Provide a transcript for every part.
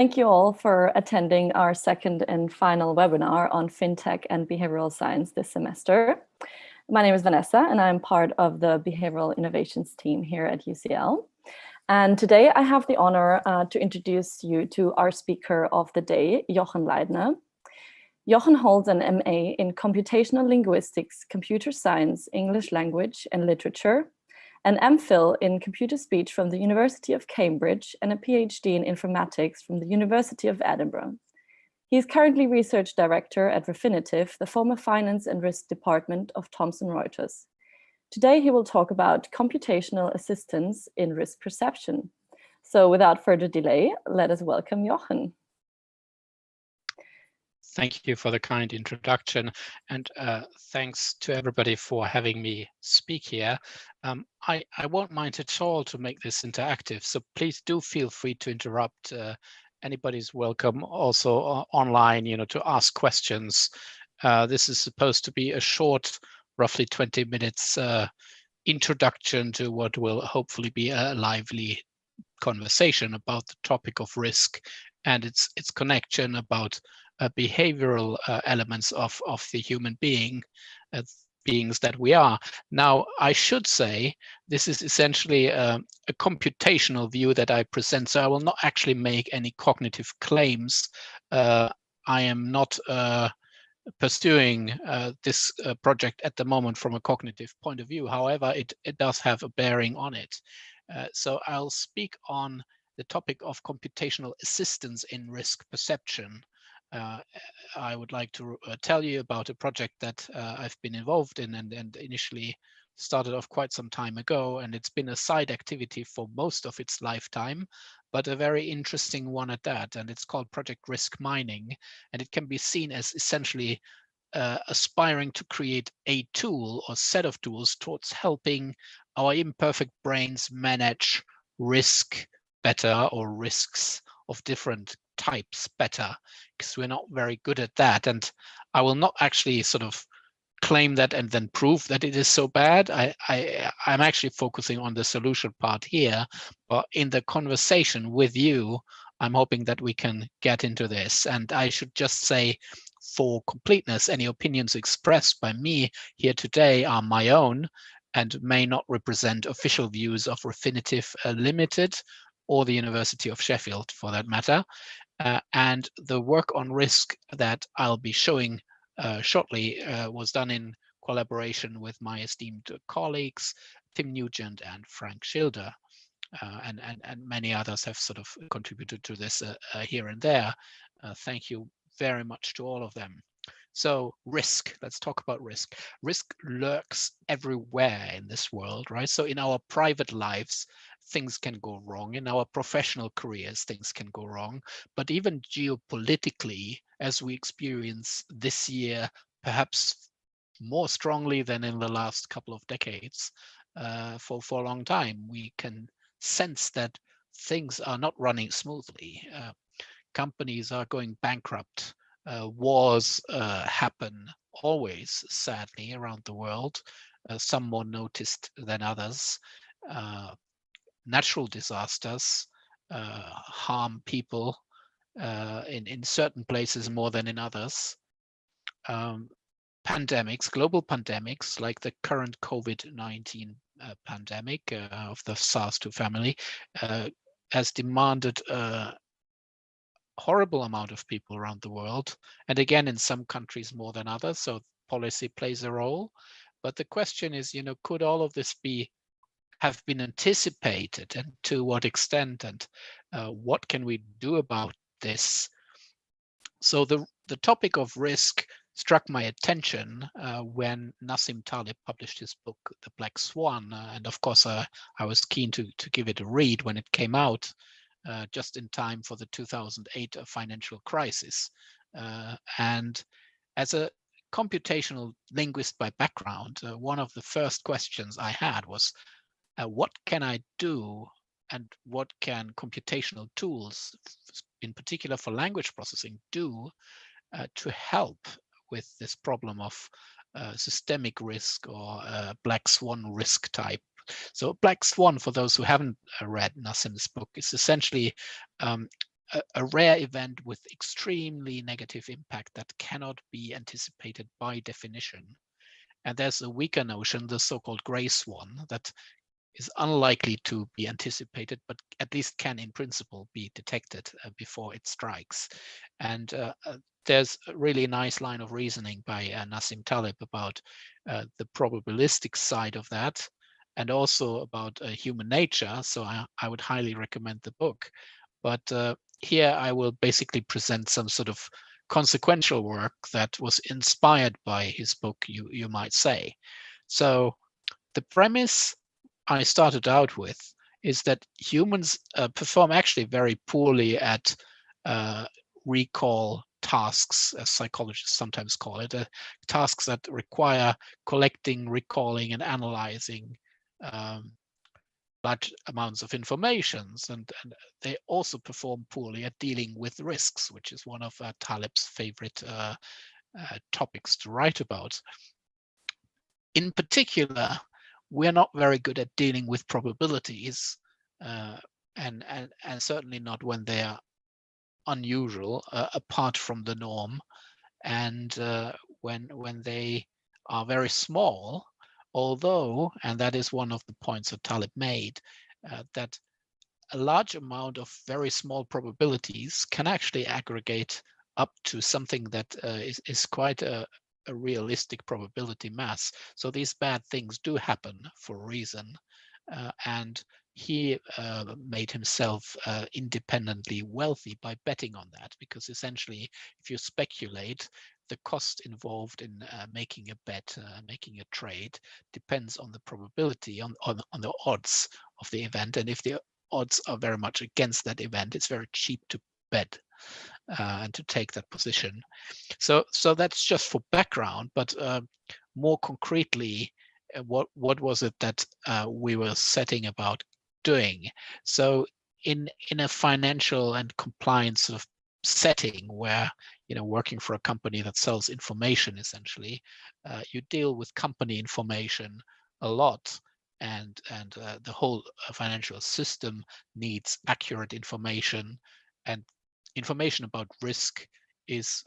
Thank you all for attending our second and final webinar on FinTech and behavioral science this semester. My name is Vanessa, and I'm part of the Behavioral Innovations team here at UCL. And today I have the honor to introduce you to our speaker of the day, Jochen Leidner. Jochen holds an MA in Computational Linguistics, Computer Science, English Language and Literature, an MPhil in Computer Speech from the University of Cambridge, and a PhD in Informatics from the University of Edinburgh. He is currently Research Director at Refinitiv, the former Finance and Risk Department of Thomson Reuters. Today he will talk about computational assistance in risk perception. So without further delay, let us welcome Jochen. Thank you for the kind introduction, and thanks to everybody for having me speak here. I won't mind at all to make this interactive, so please do feel free to interrupt. Anybody's welcome also online, to ask questions. This is supposed to be a short, roughly 20 minutes introduction to what will hopefully be a lively conversation about the topic of risk and its connection about behavioral elements of the human beings that we are. Now, I should say this is essentially a computational view that I present, so I will not actually make any cognitive claims. I am not pursuing this project at the moment from a cognitive point of view. However, it does have a bearing on it. So I'll speak on the topic of computational assistance in risk perception. I would like to tell you about a project that I've been involved in and initially started off quite some time ago, and it's been a side activity for most of its lifetime, but a very interesting one at that, and it's called Project Risk Mining, and it can be seen as essentially aspiring to create a tool or set of tools towards helping our imperfect brains manage risk better, or risks of different types better, because we're not very good at that. And I will not actually sort of claim that and then prove that it is so bad. I'm actually focusing on the solution part here, but in the conversation with you, I'm hoping that we can get into this. And I should just say, for completeness, any opinions expressed by me here today are my own and may not represent official views of Refinitiv Limited or the University of Sheffield, for that matter. And the work on risk that I'll be showing shortly was done in collaboration with my esteemed colleagues, Tim Nugent and Frank Schilder, and many others have sort of contributed to this here and there. Thank you very much to all of them. So risk, let's talk about risk. Risk lurks everywhere in this world, right? So in our private lives, things can go wrong. In our professional careers, things can go wrong. But even geopolitically, as we experience this year, perhaps more strongly than in the last couple of decades, for a long time, we can sense that things are not running smoothly. Companies are going bankrupt. Wars happen always, sadly, around the world, some more noticed than others. Natural disasters harm people in certain places more than in others. Pandemics, global pandemics, like the current COVID-19 pandemic of the SARS-2 family, has demanded horrible amount of people around the world, and again in some countries more than others, so policy plays a role. But the question is, could all of this have been anticipated, and to what extent, and what can we do about this? So the topic of risk struck my attention when Nassim Taleb published his book, The Black Swan, and of course I was keen to give it a read when it came out. Just in time for the 2008 financial crisis. And as a computational linguist by background, one of the first questions I had was, what can I do and what can computational tools, in particular for language processing, do to help with this problem of systemic risk or black swan risk type? So Black Swan, for those who haven't read Nassim's book, is essentially a rare event with extremely negative impact that cannot be anticipated by definition. And there's a weaker notion, the so-called gray swan, that is unlikely to be anticipated, but at least can in principle be detected before it strikes. And there's a really nice line of reasoning by Nassim Taleb about the probabilistic side of that, and also about human nature. So I would highly recommend the book. But here I will basically present some sort of consequential work that was inspired by his book, you might say. So the premise I started out with is that humans perform actually very poorly at recall tasks, as psychologists sometimes call it, tasks that require collecting, recalling, and analyzing large amounts of information. And they also perform poorly at dealing with risks, which is one of Taleb's favorite topics to write about. In particular, we're not very good at dealing with probabilities, and certainly not when they are unusual, apart from the norm, and when they are very small. Although, and that is one of the points that Taleb made, that a large amount of very small probabilities can actually aggregate up to something that is quite a realistic probability mass. So these bad things do happen for a reason. And he made himself independently wealthy by betting on that, because essentially, if you speculate, the cost involved in making a bet, making a trade, depends on the probability, on the odds of the event. And if the odds are very much against that event, it's very cheap to bet and to take that position. So that's just for background, but more concretely, what was it that we were setting about doing? So in a financial and compliance sort of setting where, working for a company that sells information, essentially, you deal with company information a lot, and the whole financial system needs accurate information, and information about risk is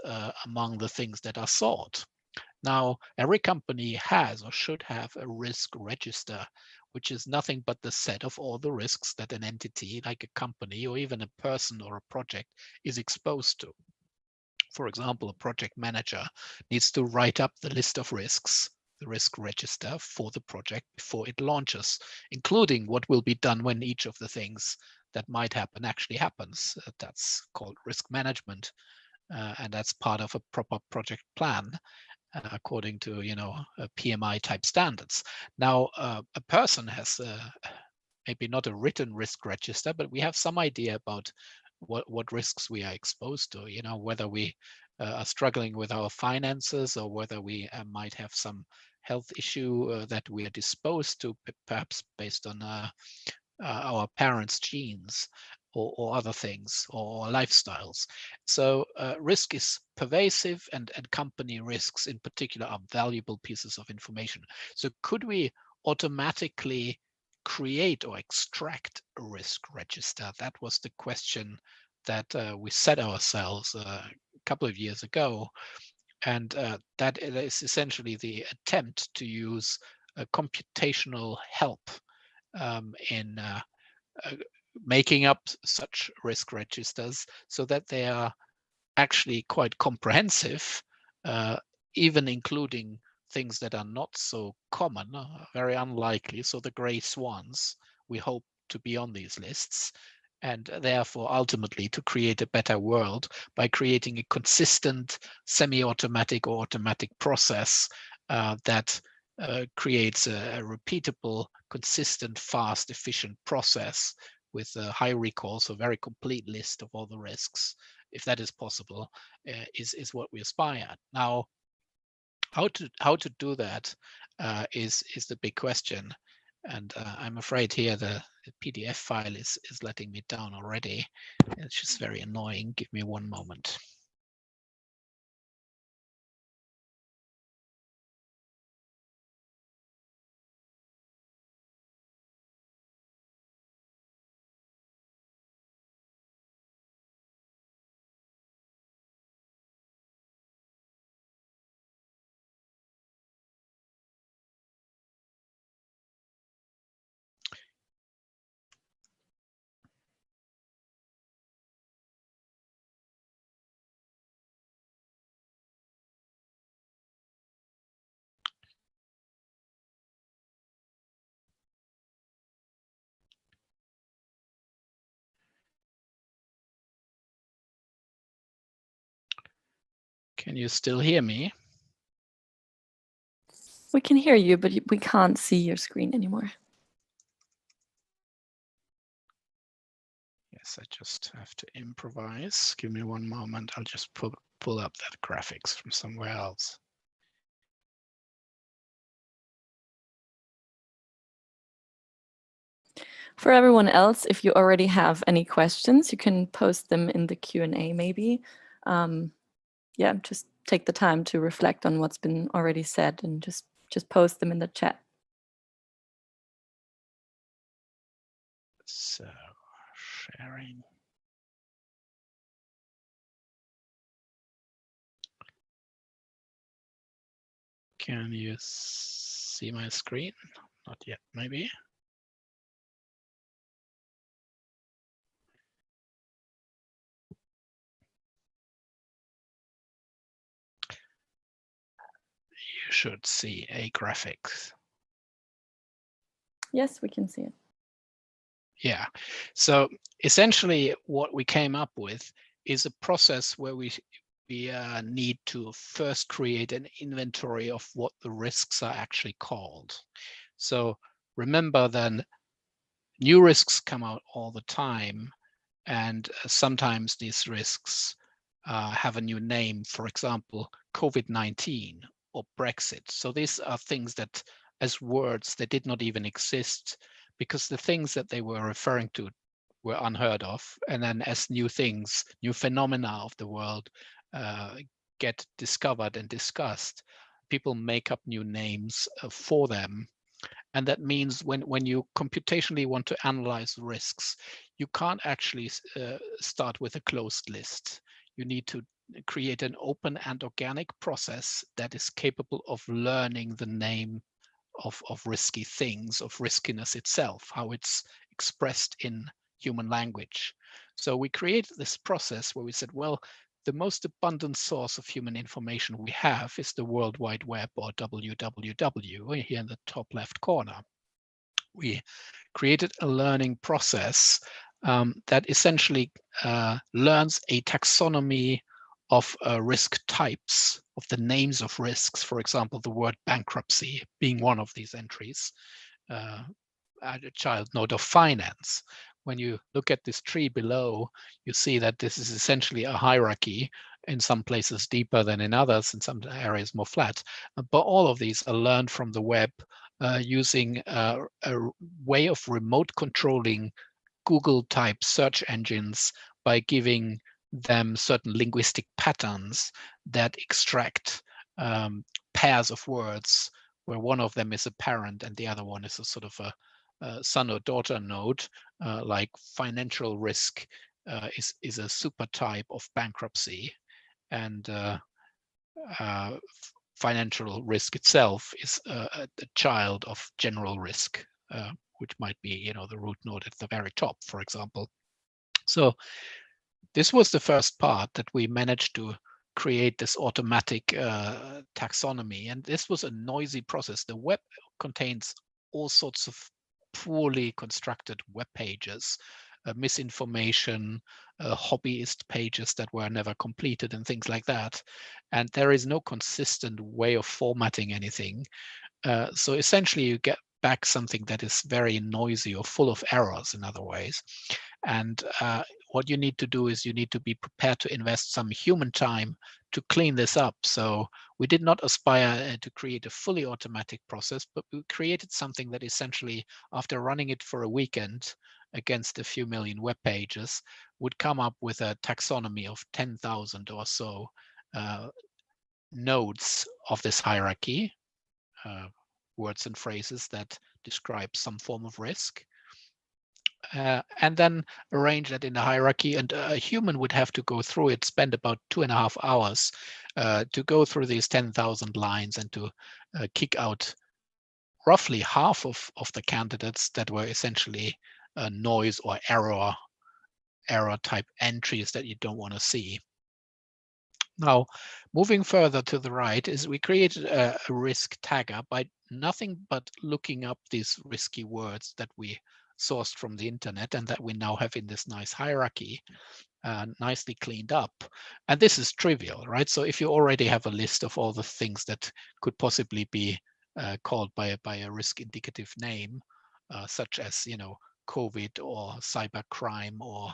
among the things that are sought. Now, every company has or should have a risk register, which is nothing but the set of all the risks that an entity, like a company or even a person or a project, is exposed to. For example, a project manager needs to write up the list of risks, the risk register for the project before it launches, including what will be done when each of the things that might happen actually happens. That's called risk management, and that's part of a proper project plan, according to PMI type standards. Now, a person has maybe not a written risk register, but we have some idea about what risks we are exposed to. Whether we are struggling with our finances, or whether we might have some health issue that we are disposed to, perhaps based on our parents' genes, or other things, or lifestyles. So risk is pervasive, and company risks in particular are valuable pieces of information. So could we automatically create or extract a risk register? That was the question that we set ourselves a couple of years ago. And that is essentially the attempt to use computational help in making up such risk registers, so that they are actually quite comprehensive, even including things that are not so common, very unlikely. So the gray swans, we hope to be on these lists, and therefore ultimately to create a better world by creating a consistent semi-automatic or automatic process that creates a repeatable, consistent, fast, efficient process with a high recall, so very complete list of all the risks, if that is possible, is what we aspire at. Now, how to do that is the big question, and I'm afraid here the PDF file is letting me down already. It's just very annoying. Give me one moment. Can you still hear me? We can hear you, but we can't see your screen anymore. Yes, I just have to improvise. Give me one moment. I'll just pull up that graphics from somewhere else. For everyone else, if you already have any questions, you can post them in the Q&A maybe. Yeah, just take the time to reflect on what's been already said and just post them in the chat. So, sharing. Can you see my screen? Not yet, maybe. You should see a graphics. Yes, we can see it. Yeah, so essentially what we came up with is a process where we need to first create an inventory of what the risks are actually called. So remember then, new risks come out all the time, and sometimes these risks have a new name, for example, COVID-19 or Brexit. So these are things that as words, they did not even exist because the things that they were referring to were unheard of. And then as new things, new phenomena of the world get discovered and discussed, people make up new names for them. And that means when you computationally want to analyze risks, you can't actually start with a closed list. You need to create an open and organic process that is capable of learning the name of risky things, of riskiness itself, how it's expressed in human language. So we created this process where we said, well, the most abundant source of human information we have is the World Wide Web, or WWW, here in the top left corner. We created a learning process that essentially learns a taxonomy of risk types, of the names of risks. For example, the word bankruptcy being one of these entries. A child note of finance. When you look at this tree below, you see that this is essentially a hierarchy, in some places deeper than in others, in some areas more flat. But all of these are learned from the web using a way of remote controlling Google type search engines by giving them certain linguistic patterns that extract pairs of words where one of them is a parent and the other one is a sort of a son or daughter node, like financial risk is a super type of bankruptcy, and financial risk itself is a child of general risk, which might be, the root node at the very top, for example. So this was the first part, that we managed to create this automatic taxonomy. And this was a noisy process. The web contains all sorts of poorly constructed web pages, misinformation, hobbyist pages that were never completed and things like that. And there is no consistent way of formatting anything. So essentially you get back something that is very noisy or full of errors in other ways. And what you need to do is you need to be prepared to invest some human time to clean this up. So we did not aspire to create a fully automatic process, but we created something that essentially, after running it for a weekend against a few million web pages, would come up with a taxonomy of 10,000 or so nodes of this hierarchy, words and phrases that describe some form of risk. And then arrange that in a hierarchy, and a human would have to go through it, spend about 2.5 hours to go through these 10,000 lines and to kick out roughly half of the candidates that were essentially noise or error type entries that you don't want to see. Now, moving further to the right, is we created a risk tagger by nothing but looking up these risky words that we sourced from the internet and that we now have in this nice hierarchy. nicely cleaned up. And this is trivial, right? So if you already have a list of all the things that could possibly be called by a risk indicative name, such as, you know, COVID or cybercrime or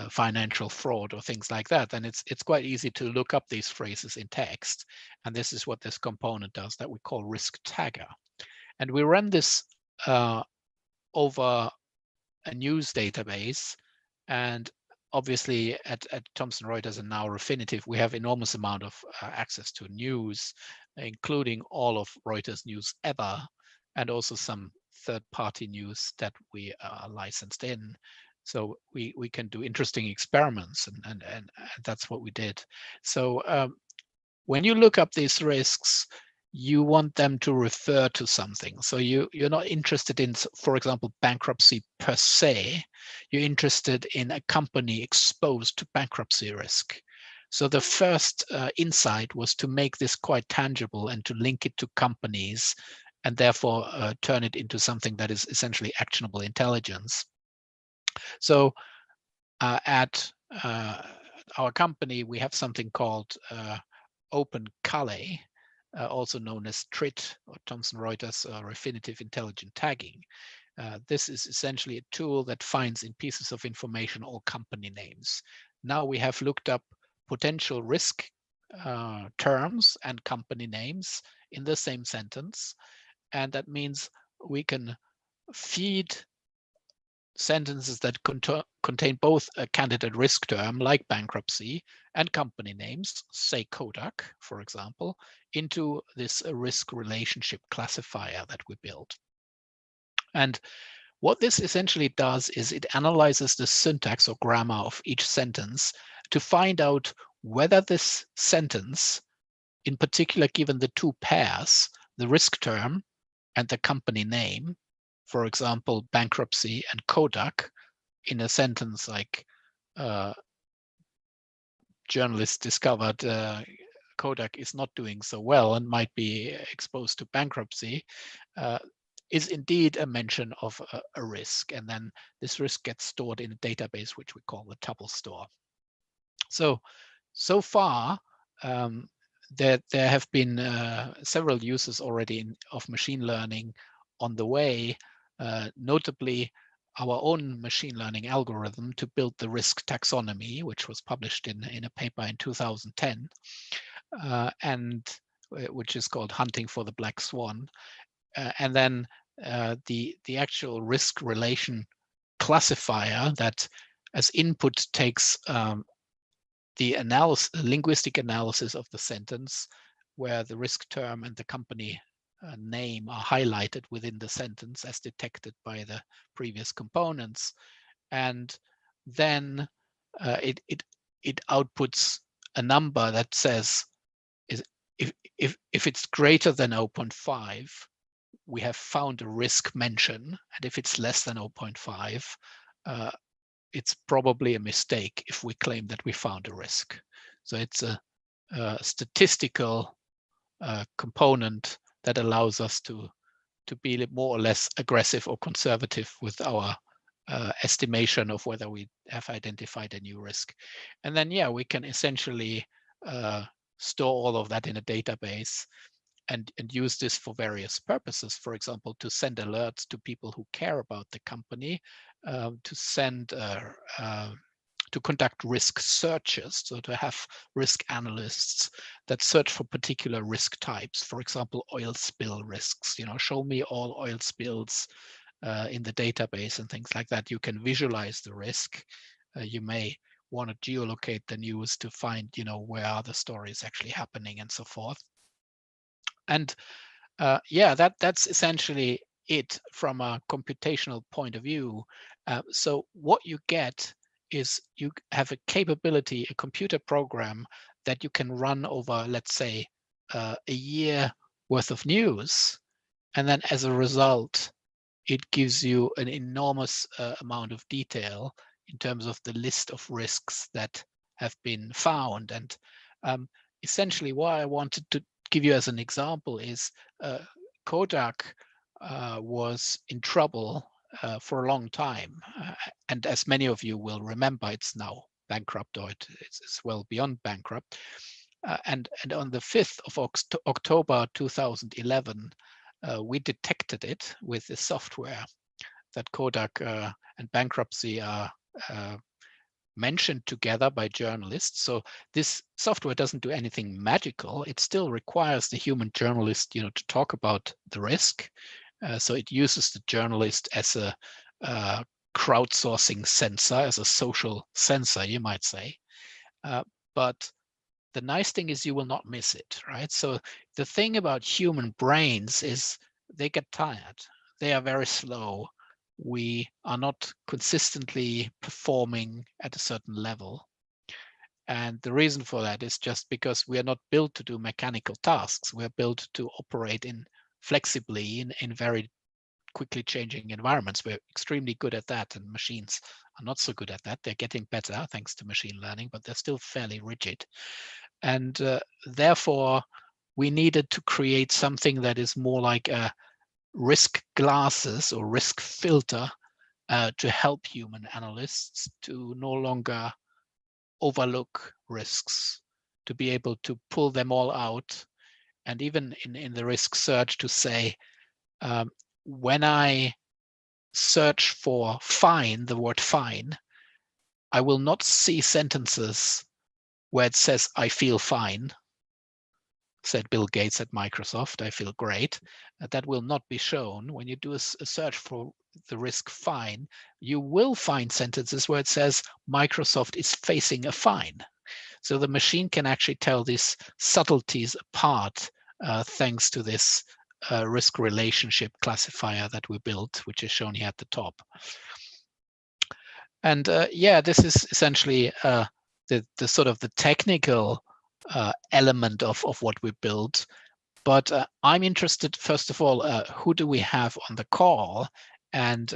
financial fraud or things like that, then it's quite easy to look up these phrases in text. And this is what this component does that we call risk tagger. And we run this over a news database. And obviously at Thomson Reuters and now Refinitiv, we have enormous amount of access to news, including all of Reuters news ever, and also some third-party news that we are licensed in. So we can do interesting experiments, and that's what we did. So when you look up these risks, you want them to refer to something. So you're not interested in, for example, bankruptcy per se. You're interested in a company exposed to bankruptcy risk. So the first insight was to make this quite tangible and to link it to companies, and therefore turn it into something that is essentially actionable intelligence. So at our company, we have something called Open Calais, also known as TRIT, or Thomson Reuters Refinitiv Intelligent Tagging. This is essentially a tool that finds in pieces of information all company names. Now we have looked up potential risk terms and company names in the same sentence. And that means we can feed sentences that contain both a candidate risk term like bankruptcy and company names, say Kodak, for example, into this risk relationship classifier that we built. And what this essentially does is it analyzes the syntax or grammar of each sentence to find out whether this sentence, in particular given the two pairs, the risk term and the company name, for example, bankruptcy and Kodak, in a sentence like journalists discovered Kodak is not doing so well and might be exposed to bankruptcy, is indeed a mention of a risk. And then this risk gets stored in a database, which we call the tuple store. So far, there have been several uses already of machine learning on the way, notably our own machine learning algorithm to build the risk taxonomy, which was published in a paper in 2010, and which is called Hunting for the Black Swan. And then the actual risk relation classifier that as input takes the linguistic analysis of the sentence, where the risk term and the company name are highlighted within the sentence as detected by the previous components, and then it outputs a number that says if it's greater than 0.5, we have found a risk mention, and if it's less than 0.5, it's probably a mistake if we claim that we found a risk. So it's a statistical component that allows us to be more or less aggressive or conservative with our estimation of whether we have identified a new risk. And then, yeah, we can essentially store all of that in a database and use this for various purposes. For example, to send alerts to people who care about the company, to conduct risk searches, so to have risk analysts that search for particular risk types. For example, oil spill risks. You know, show me all oil spills in the database and things like that. You can visualize the risk. You may want to geolocate the news to find, you know, where are the stories actually happening and so forth. And yeah, that's essentially it from a computational point of view. So what you get is you have a capability, a computer program that you can run over, let's say, a year worth of news. And then as a result, it gives you an enormous amount of detail in terms of the list of risks that have been found. And essentially what I wanted to give you as an example is Kodak was in trouble for a long time. And as many of you will remember, it's now bankrupt, or it's well beyond bankrupt. And on the 5th of October 2011, we detected it with the software that Kodak and bankruptcy are mentioned together by journalists. So this software doesn't do anything magical. It still requires the human journalist, to talk about the risk. So it uses the journalist as a crowdsourcing sensor, as a social sensor, you might say. But the nice thing is you will not miss it, right? So the thing about human brains is they get tired. They are very slow. We are not consistently performing at a certain level. And the reason for that is just because we are not built to do mechanical tasks. We're built to operate flexibly in very quickly changing environments. We're extremely good at that, and machines are not so good at that. They're getting better thanks to machine learning, but they're still fairly rigid. And therefore, we needed to create something that is more like a risk glasses or risk filter to help human analysts to no longer overlook risks, to be able to pull them all out. And even in the risk search to say, when I search for fine, the word fine, I will not see sentences where it says, I feel fine, said Bill Gates at Microsoft, I feel great. That will not be shown. When you do a search for the risk fine, you will find sentences where it says Microsoft is facing a fine. So the machine can actually tell these subtleties apart thanks to this risk relationship classifier that we built, which is shown here at the top. And yeah, this is essentially the sort of the technical element of what we built. But I'm interested, first of all, who do we have on the call, and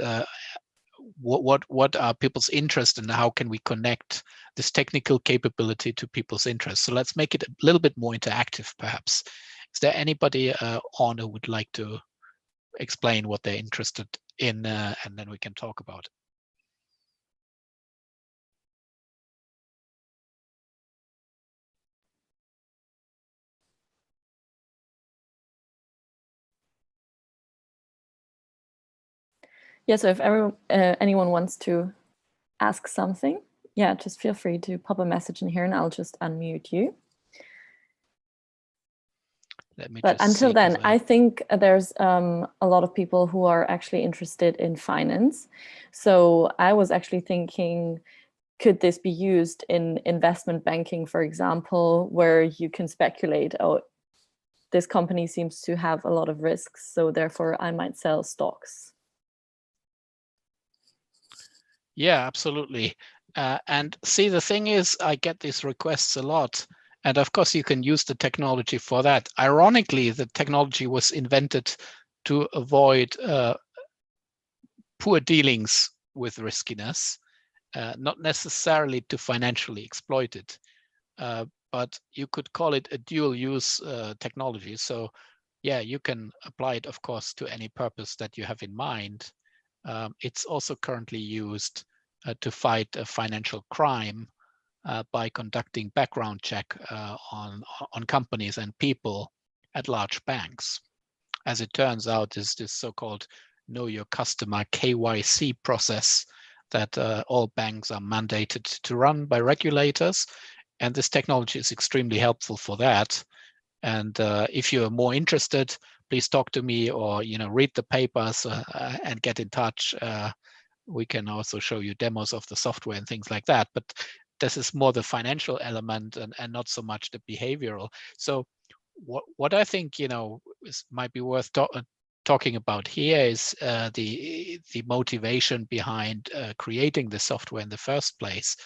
what are people's interests, and how can we connect this technical capability to people's interests? So let's make it a little bit more interactive, perhaps. Is there anybody on who would like to explain what they're interested in, and then we can talk about it? Yeah, so if anyone wants to ask something, yeah, just feel free to pop a message in here and I'll just unmute you. But until then, I think there's a lot of people who are actually interested in finance. So I was actually thinking, could this be used in investment banking, for example, where you can speculate, oh, this company seems to have a lot of risks, so therefore I might sell stocks. Yeah, absolutely. And see, the thing is, I get these requests a lot. And of course, you can use the technology for that. Ironically, the technology was invented to avoid poor dealings with riskiness, not necessarily to financially exploit it. But you could call it a dual use technology. So yeah, you can apply it, of course, to any purpose that you have in mind. It's also currently used to fight a financial crime by conducting background check on companies and people at large banks. As it turns out, is this so-called Know Your Customer KYC process that all banks are mandated to run by regulators. And this technology is extremely helpful for that. And if you're more interested, please talk to me, or read the papers and get in touch. We can also show you demos of the software and things like that. But this is more the financial element and not so much the behavioral. So what I think might be worth talking about here is the motivation behind creating the software in the first place,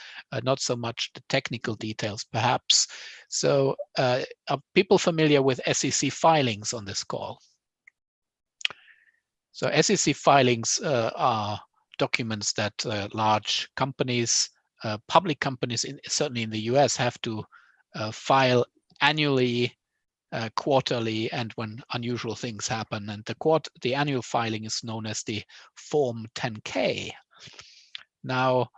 not so much the technical details, perhaps. So are people familiar with SEC filings on this call? So SEC filings are documents that large companies, public companies, certainly in the US, have to file annually quarterly and when unusual things happen. And the annual filing is known as the Form 10K. Now,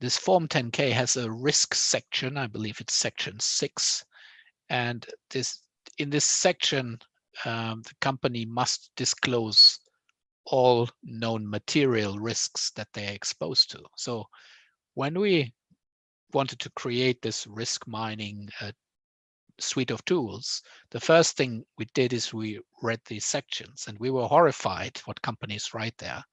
this Form 10K has a risk section. I believe it's section 6. And in this section, the company must disclose all known material risks that they are exposed to. So when we wanted to create this risk mining suite of tools, the first thing we did is we read these sections, and we were horrified what companies write there,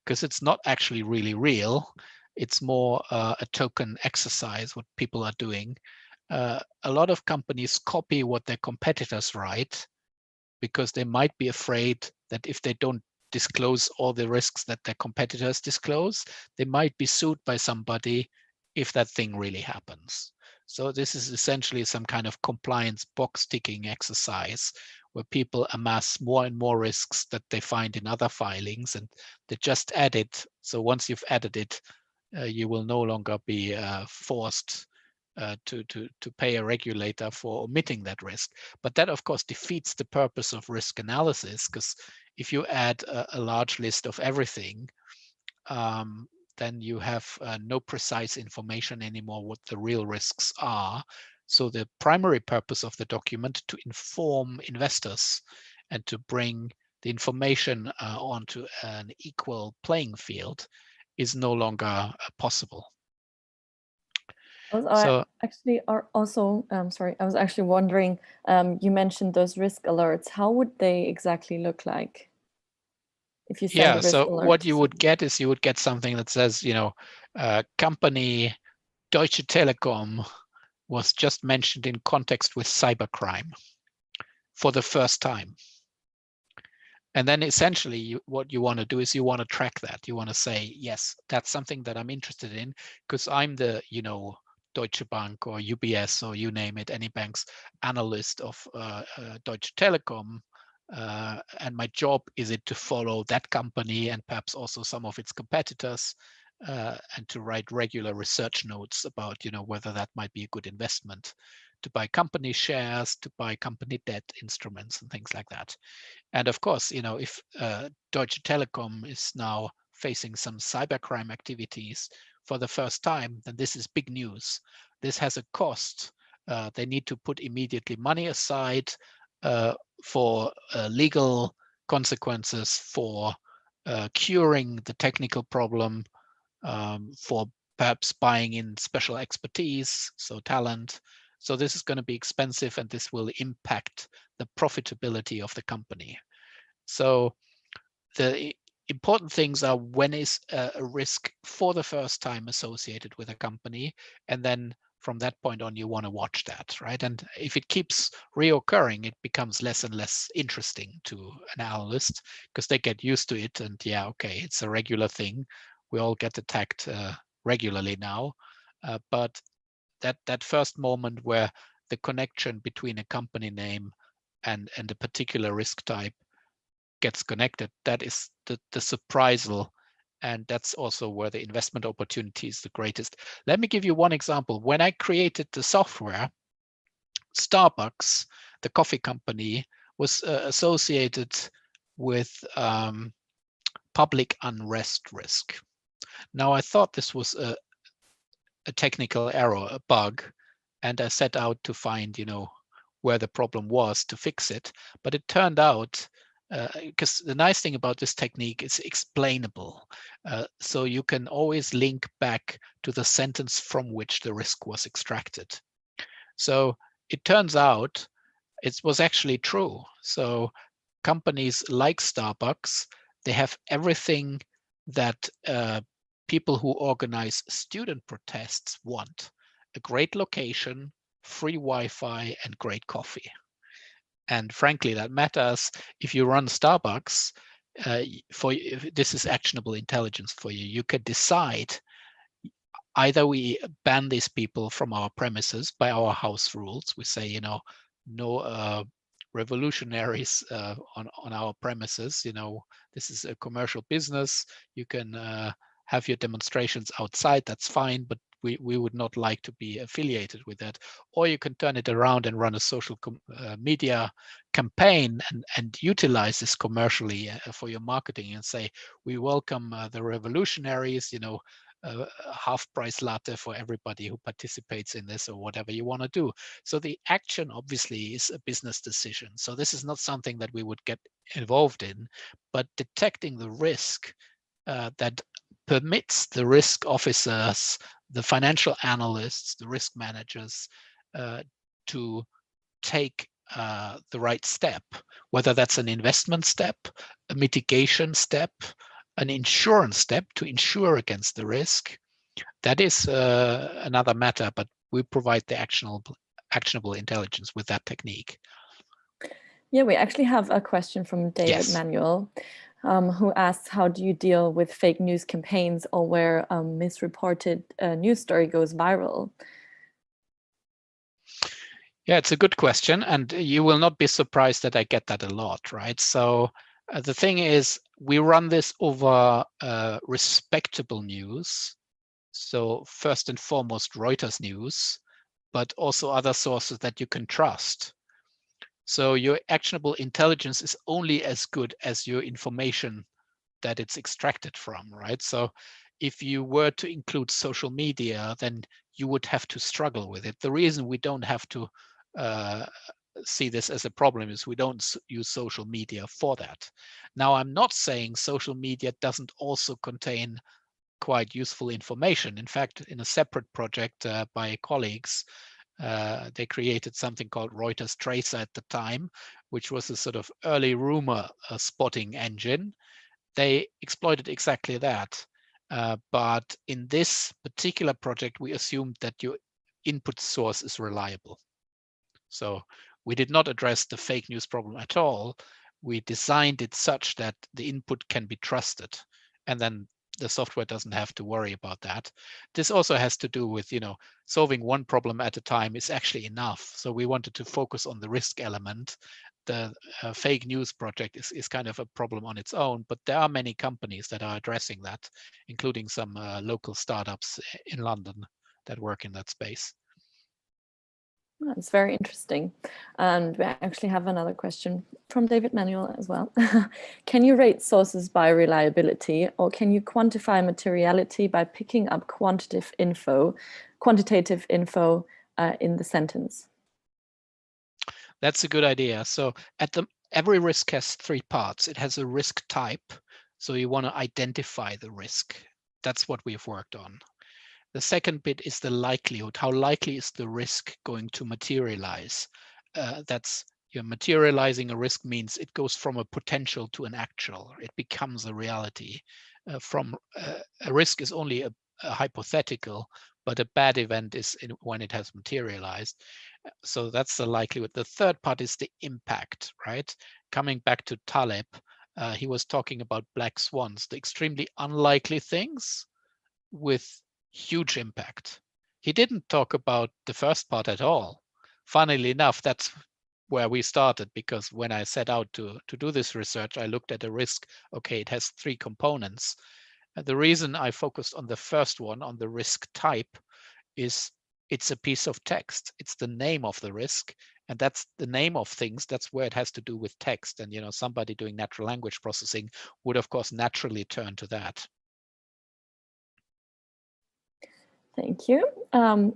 because it's not actually really real. It's more a token exercise, what people are doing. A lot of companies copy what their competitors write because they might be afraid that if they don't disclose all the risks that their competitors disclose, they might be sued by somebody if that thing really happens. So this is essentially some kind of compliance box ticking exercise where people amass more and more risks that they find in other filings, and they just add it. So once you've added it, you will no longer be forced to pay a regulator for omitting that risk. But that, of course, defeats the purpose of risk analysis, because if you add a large list of everything, then you have no precise information anymore what the real risks are. So the primary purpose of the document, to inform investors and to bring the information onto an equal playing field, is no longer possible. I was actually wondering, you mentioned those risk alerts. How would they exactly look like? If you send a risk so alert what you would get is you would get something that says, company Deutsche Telekom was just mentioned in context with cybercrime for the first time. And then essentially what you want to do is you want to track that. You want to say, yes, that's something that I'm interested in, because I'm the, Deutsche Bank or UBS or you name it, any bank's analyst of Deutsche Telekom. And my job is it to follow that company and perhaps also some of its competitors, and to write regular research notes about, whether that might be a good investment, to buy company shares, to buy company debt instruments and things like that. And of course, if Deutsche Telekom is now facing some cybercrime activities for the first time, then this is big news. This has a cost. They need to put immediately money aside for legal consequences, for curing the technical problem, for perhaps buying in special expertise, so talent. So this is going to be expensive, and this will impact the profitability of the company. So the important things are, when is a risk for the first time associated with a company, and then from that point on you want to watch that, right? And if it keeps reoccurring, it becomes less and less interesting to an analyst, because they get used to it, and yeah, okay, it's a regular thing. We all get attacked regularly now, but that first moment where the connection between a company name and a particular risk type gets connected, that is the surprisal, and that's also where the investment opportunity is the greatest. Let me give you one example. When I created the software, Starbucks, the coffee company, was associated with public unrest risk. Now, I thought this was a technical error, a bug, and I set out to find, where the problem was to fix it. But it turned out, because the nice thing about this technique is explainable. So you can always link back to the sentence from which the risk was extracted. So it turns out it was actually true. So companies like Starbucks, they have everything that people who organize student protests want: a great location, free Wi-Fi, and great coffee. And frankly, that matters. If you run Starbucks, this is actionable intelligence for you. You can decide, either we ban these people from our premises by our house rules. We say, no revolutionaries on our premises. This is a commercial business. You can have your demonstrations outside. That's fine, but we would not like to be affiliated with that. Or you can turn it around and run a social media campaign and utilize this commercially for your marketing and say, we welcome the revolutionaries, half price latte for everybody who participates in this, or whatever you want to do. So the action obviously is a business decision. So this is not something that we would get involved in, but detecting the risk that permits the risk officers, the financial analysts, the risk managers to take the right step, whether that's an investment step, a mitigation step, an insurance step to insure against the risk. That is another matter, but we provide the actionable intelligence with that technique. Yeah, we actually have a question from David Manuel, who asks, how do you deal with fake news campaigns or where a misreported news story goes viral? Yeah, it's a good question, and you will not be surprised that I get that a lot, right? So the thing is, we run this over respectable news. So first and foremost, Reuters news, but also other sources that you can trust. So your actionable intelligence is only as good as your information that it's extracted from, right? So if you were to include social media, then you would have to struggle with it. The reason we don't have to see this as a problem is we don't use social media for that. Now, I'm not saying social media doesn't also contain quite useful information. In fact, in a separate project by colleagues, they created something called Reuters Tracer at the time, which was a sort of early rumor spotting engine. They exploited exactly that. But in this particular project, we assumed that your input source is reliable. So we did not address the fake news problem at all. We designed it such that the input can be trusted. And then the software doesn't have to worry about that. This also has to do with, solving one problem at a time is actually enough. So we wanted to focus on the risk element. The fake news project is kind of a problem on its own, but there are many companies that are addressing that, including some local startups in London that work in that space. That's very interesting. And we actually have another question from David Manuel as well. Can you rate sources by reliability, or can you quantify materiality by picking up quantitative info in the sentence? That's a good idea. So every risk has three parts. It has a risk type. So you want to identify the risk. That's what we've worked on. The second bit is the likelihood. How likely is the risk going to materialize? Materializing a risk means it goes from a potential to an actual. It becomes a reality. A risk is only a hypothetical, but a bad event is when it has materialized. So that's the likelihood. The third part is the impact, right? Coming back to Taleb, he was talking about black swans, the extremely unlikely things with huge impact. He didn't talk about the first part at all. Funnily enough, that's where we started, because when I set out to do this research, I looked at a risk. Okay, it has three components. The reason I focused on the first one, on the risk type, is it's a piece of text. It's the name of the risk, and that's the name of things. That's where it has to do with text. And somebody doing natural language processing would, of course, naturally turn to that. Thank you.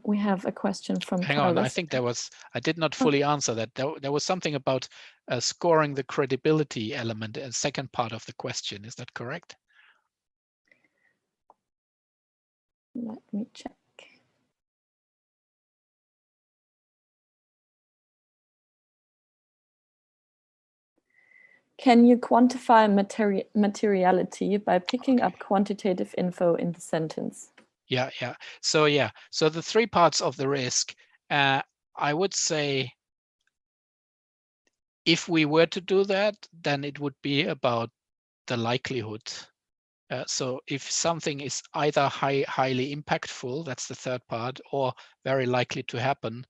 We have a question from Hang Carlos. on, I think I did not fully answer that. There was something about scoring the credibility element, a second part of the question. Is that correct? Let me check. Can you quantify materiality by picking up quantitative info in the sentence? Yeah. So the three parts of the risk, I would say, if we were to do that, then it would be about the likelihood. So if something is either highly impactful, that's the third part, or very likely to happen,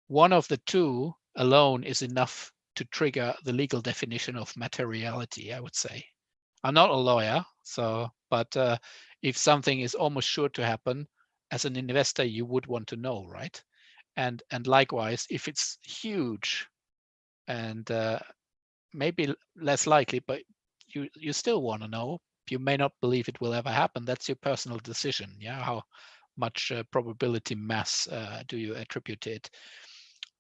one of the two alone is enough to trigger the legal definition of materiality, I would say. I'm not a lawyer, but if something is almost sure to happen, as an investor, you would want to know, right? And likewise, if it's huge and maybe less likely, but you still want to know. You may not believe it will ever happen. That's your personal decision. Yeah, how much probability mass do you attribute to it?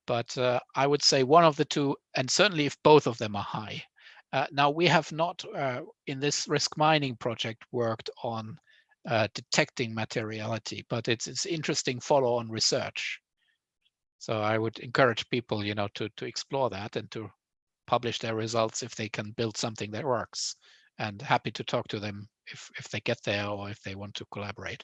But I would say one of the two, and certainly if both of them are high. Now we have not in this risk mining project worked on detecting materiality, but it's interesting follow-on research. So I would encourage people, to explore that and to publish their results if they can build something that works. And happy to talk to them if they get there or if they want to collaborate.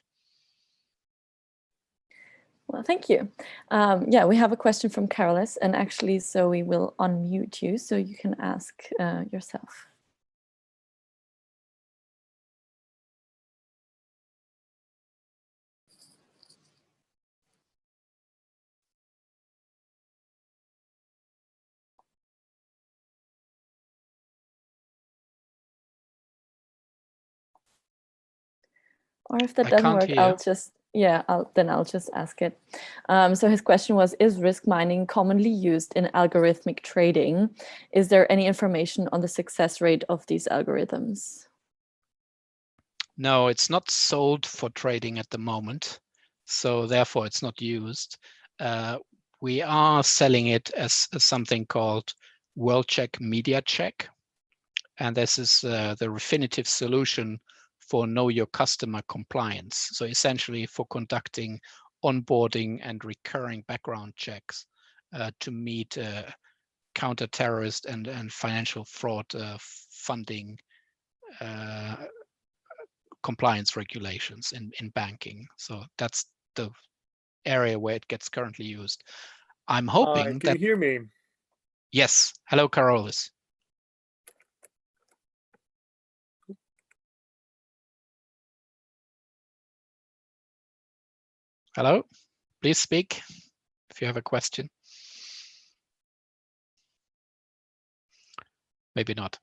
Well, thank you. Yeah, we have a question from Carolus, and actually, so we will unmute you so you can ask yourself. Or if that doesn't work, I'll just ask it. So his question was, is risk mining commonly used in algorithmic trading? Is there any information on the success rate of these algorithms? No, it's not sold for trading at the moment, so therefore it's not used. We are selling it as something called WorldCheck Media Check, and this is the Refinitiv solution for know your customer compliance. So essentially for conducting onboarding and recurring background checks to meet counter-terrorist and financial fraud funding compliance regulations in banking. So that's the area where it gets currently used. I'm hoping can you hear me? Yes. Hello, Carolus. Hello, please speak if you have a question. Maybe not.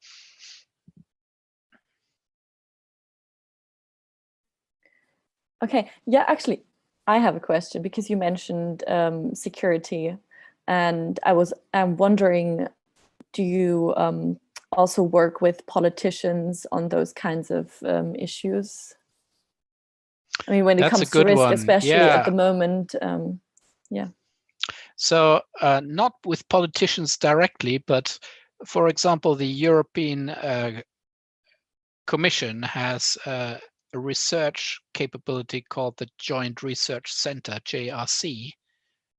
Okay, yeah, actually, I have a question because you mentioned security, and I'm wondering, do you also work with politicians on those kinds of issues? I mean, when it comes to risk, especially at the moment, yeah. So not with politicians directly, but for example, the European Commission has a research capability called the Joint Research Center, JRC,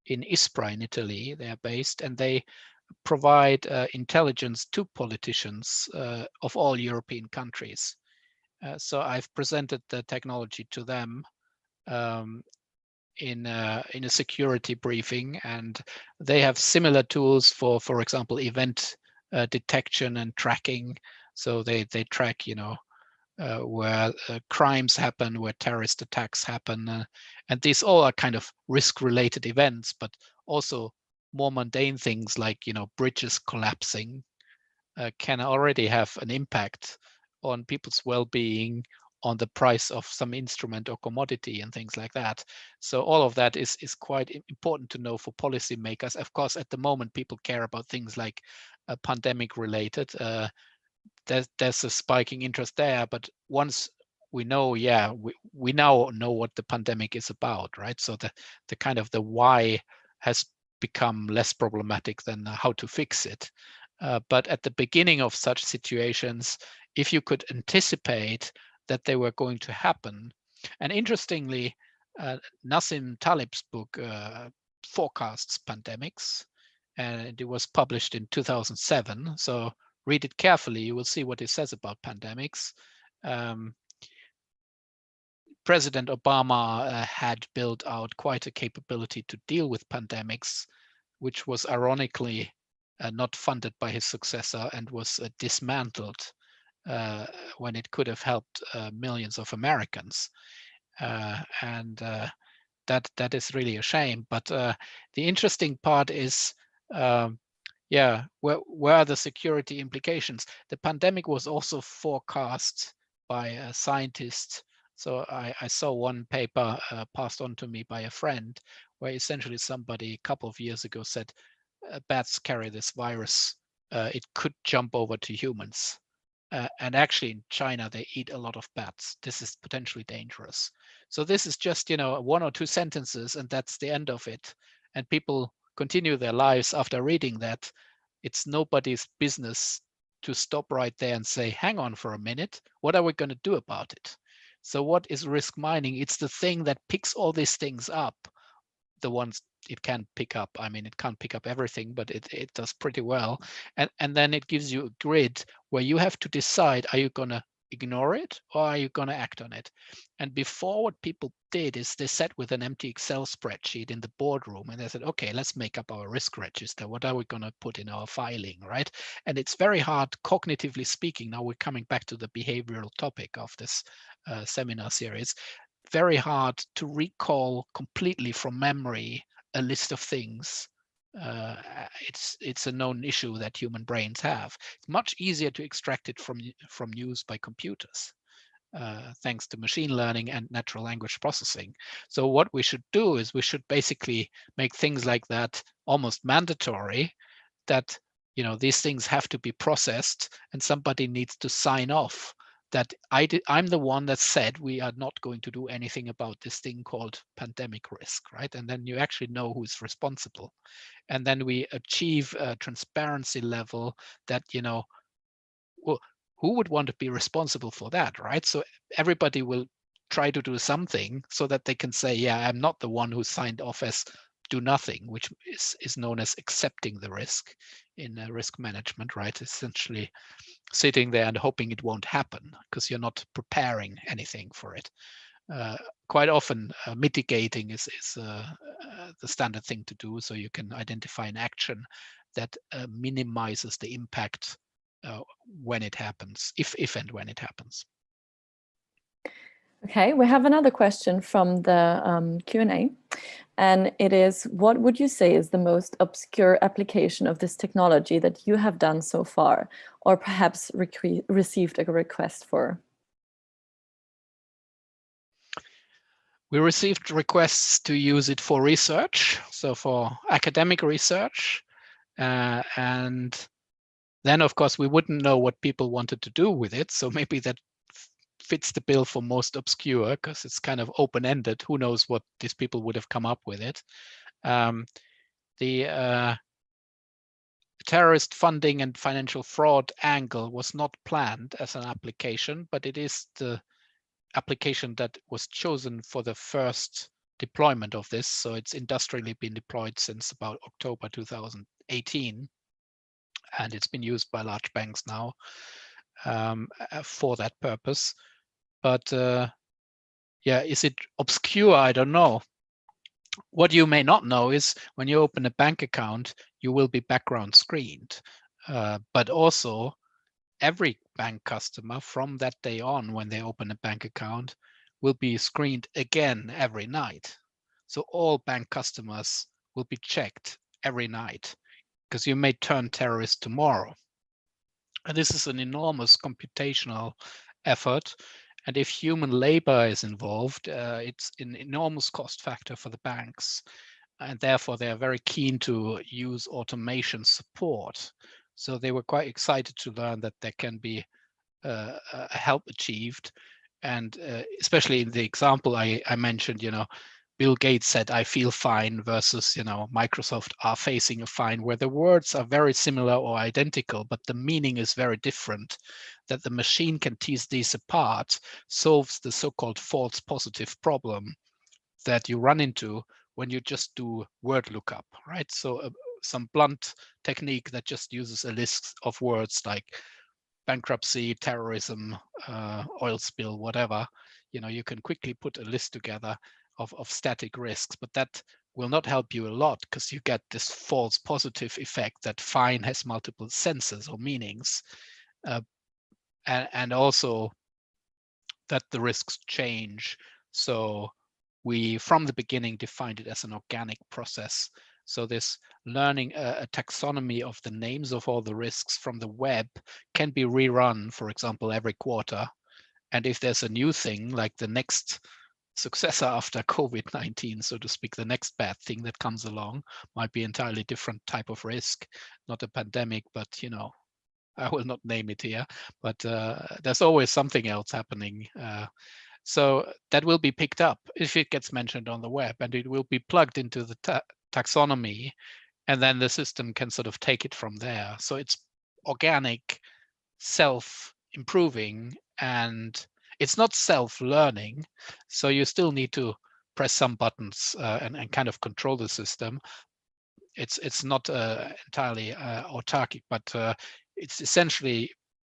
in Ispra in Italy. They are based, and they provide intelligence to politicians of all European countries. So I've presented the technology to them in a security briefing, and they have similar tools for example, event detection and tracking. So they track, where crimes happen, where terrorist attacks happen, and these all are kind of risk-related events, but also more mundane things like, bridges collapsing can already have an impact on people's well-being, on the price of some instrument or commodity and things like that. So all of that is quite important to know for policymakers. Of course, at the moment, people care about things like pandemic related. There's a spiking interest there, but once we know, we now know what the pandemic is about, right? So the kind of the why has become less problematic than how to fix it. But at the beginning of such situations, if you could anticipate that they were going to happen, and interestingly, Nassim Taleb's book forecasts pandemics, and it was published in 2007. So read it carefully, you will see what it says about pandemics. President Obama had built out quite a capability to deal with pandemics, which was ironically not funded by his successor and was dismantled when it could have helped millions of Americans. And that is really a shame. But the interesting part is, where are the security implications? The pandemic was also forecast by scientists So I saw one paper passed on to me by a friend, where essentially somebody a couple of years ago said, bats carry this virus. It could jump over to humans. And actually in China, they eat a lot of bats. This is potentially dangerous. So this is just, one or two sentences, and that's the end of it. And people continue their lives after reading that. It's nobody's business to stop right there and say, hang on for a minute, what are we going to do about it? So what is risk mining? It's the thing that picks all these things up, the ones it can pick up. I mean, it can't pick up everything, but it does pretty well. And then it gives you a grid where you have to decide, are you going to ignore it or are you going to act on it? And before, what people did is they sat with an empty Excel spreadsheet in the boardroom and they said, okay, let's make up our risk register. What are we going to put in our filing, right? And it's very hard, cognitively speaking. Now we're coming back to the behavioral topic of this seminar series. Very hard to recall completely from memory a list of things. It's a known issue that human brains have. It's much easier to extract it from news by computers, thanks to machine learning and natural language processing. So what we should do is we should basically make things like that almost mandatory, that these things have to be processed and somebody needs to sign off that I'm the one that said we are not going to do anything about this thing called pandemic risk, right? And then you actually know who's responsible. And then we achieve a transparency level that, well, who would want to be responsible for that, right? So everybody will try to do something so that they can say, yeah, I'm not the one who signed off as do nothing, which is known as accepting the risk in risk management, right? Essentially sitting there and hoping it won't happen because you're not preparing anything for it. Quite often mitigating is the standard thing to do, so you can identify an action that minimizes the impact when it happens, if and when it happens. Okay, we have another question from the Q&A, and it is, what would you say is the most obscure application of this technology that you have done so far, or perhaps received a request for? We received requests to use it for research, so for academic research, and then of course we wouldn't know what people wanted to do with it, so maybe that fits the bill for most obscure because it's kind of open-ended. Who knows what these people would have come up with it. The terrorist funding and financial fraud angle was not planned as an application, but it is the application that was chosen for the first deployment of this. So it's industrially been deployed since about October 2018, and it's been used by large banks now for that purpose. But yeah, is it obscure? I don't know. What you may not know is when you open a bank account, you will be background screened. But also, every bank customer from that day on, when they open a bank account, will be screened again every night. So all bank customers will be checked every night because you may turn terrorist tomorrow. And this is an enormous computational effort. And if human labor is involved, it's an enormous cost factor for the banks. And therefore, they are very keen to use automation support. So they were quite excited to learn that there can be help achieved. And especially in the example I mentioned, Bill Gates said, I feel fine versus, Microsoft are facing a fine, where the words are very similar or identical, but the meaning is very different. That the machine can tease these apart solves the so-called false positive problem that you run into when you just do word lookup, right? So some blunt technique that just uses a list of words like bankruptcy, terrorism, oil spill, whatever, you can quickly put a list together of static risks, but that will not help you a lot because you get this false positive effect that fine has multiple senses or meanings, and also that the risks change. So we, from the beginning, defined it as an organic process. So this learning a taxonomy of the names of all the risks from the web can be rerun, for example, every quarter. And if there's a new thing, like the next successor after COVID-19, so to speak, the next bad thing that comes along might be entirely different type of risk, not a pandemic, but I will not name it here, but there's always something else happening. So that will be picked up if it gets mentioned on the web, and it will be plugged into the taxonomy, and then the system can sort of take it from there. So it's organic, self-improving, and it's not self-learning. So you still need to press some buttons and kind of control the system. It's not entirely autarkic, but it's essentially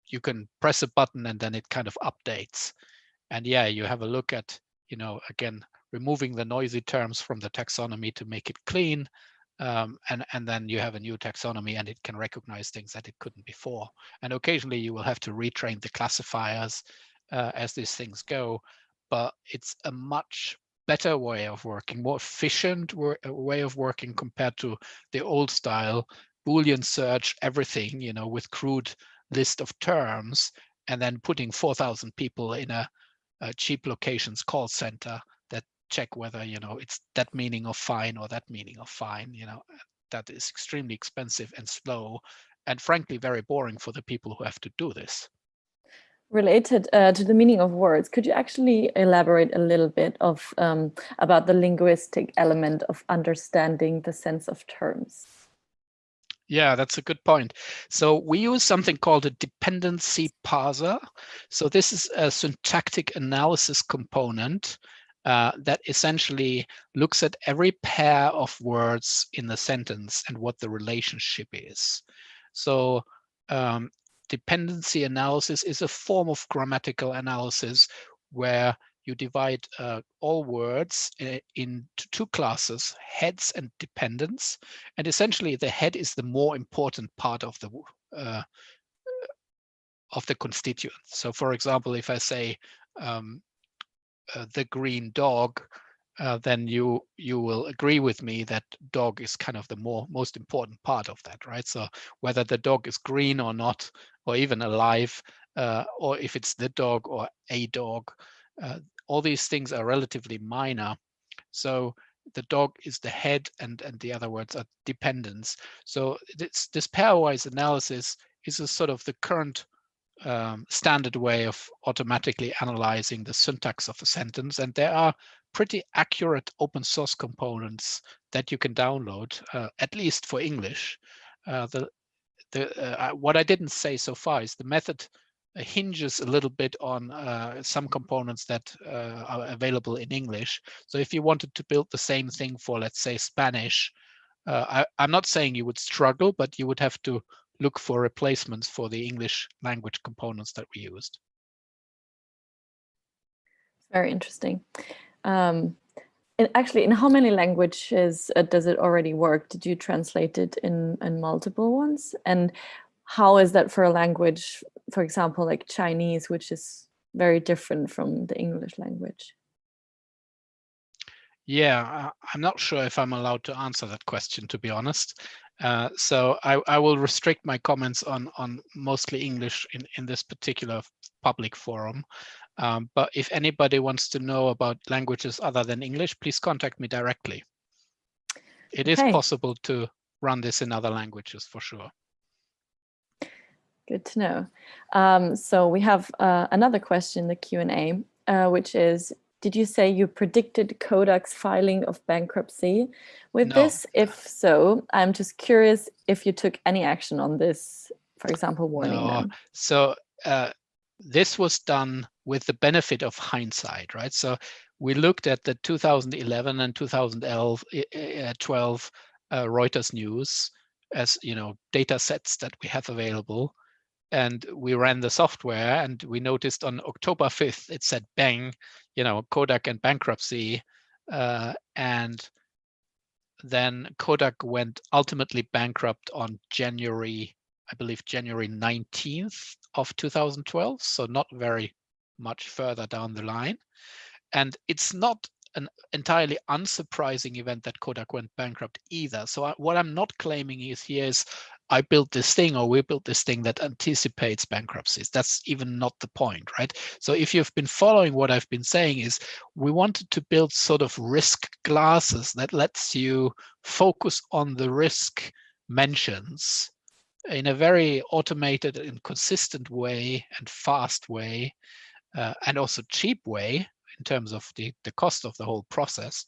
you can press a button and then it kind of updates. And yeah, you have a look at, again, removing the noisy terms from the taxonomy to make it clean. And then you have a new taxonomy and it can recognize things that it couldn't before. And occasionally you will have to retrain the classifiers as these things go. But it's a much better way of working, more efficient way of working compared to the old style Boolean search everything, with crude list of terms, and then putting 4,000 people in a cheap locations call center that check whether it's that meaning of fine or that meaning of fine. That is extremely expensive and slow, and frankly very boring for the people who have to do this. Related to the meaning of words, could you actually elaborate a little bit about the linguistic element of understanding the sense of terms? Yeah, that's a good point. So we use something called a dependency parser. So this is a syntactic analysis component that essentially looks at every pair of words in the sentence and what the relationship is. So dependency analysis is a form of grammatical analysis where you divide all words into two classes, heads and dependents. And essentially the head is the more important part of the constituent. So for example, if I say the green dog, then you will agree with me that dog is kind of the most important part of that, right? So whether the dog is green or not, or even alive, or if it's the dog or a dog, all these things are relatively minor. So the dog is the head, and the other words are dependents. So this pairwise analysis is a sort of the current standard way of automatically analyzing the syntax of a sentence, and there are pretty accurate open source components that you can download, at least for English. What I didn't say so far is the method hinges a little bit on some components that are available in English. So if you wanted to build the same thing for, let's say, Spanish, I'm not saying you would struggle, but you would have to look for replacements for the English language components that we used. Very interesting. Actually, in how many languages does it already work? Did you translate it in multiple ones? And how is that for a language, for example, like Chinese, which is very different from the English language? Yeah, I'm not sure if I'm allowed to answer that question, to be honest. So I will restrict my comments on mostly English in this particular public forum. But if anybody wants to know about languages other than English, please contact me directly. It is possible to run this in other languages for sure. Good to know. So we have another question in the Q&A, which is, did you say you predicted Kodak's filing of bankruptcy with this? If so, I'm just curious if you took any action on this, for example, warning them. So this was done with the benefit of hindsight, right? So we looked at the 2011 and 2012 Reuters news as, data sets that we have available. And we ran the software, and we noticed on October 5th, it said, bang, Kodak and bankruptcy. And then Kodak went ultimately bankrupt on January 19th of 2012. So not very much further down the line. And it's not an entirely unsurprising event that Kodak went bankrupt either. So what I'm not claiming is I built this thing or we built this thing that anticipates bankruptcies. That's even not the point, right? So if you've been following what I've been saying is we wanted to build sort of risk glasses that lets you focus on the risk mentions in a very automated and consistent way and fast way, and also cheap way in terms of the cost of the whole process.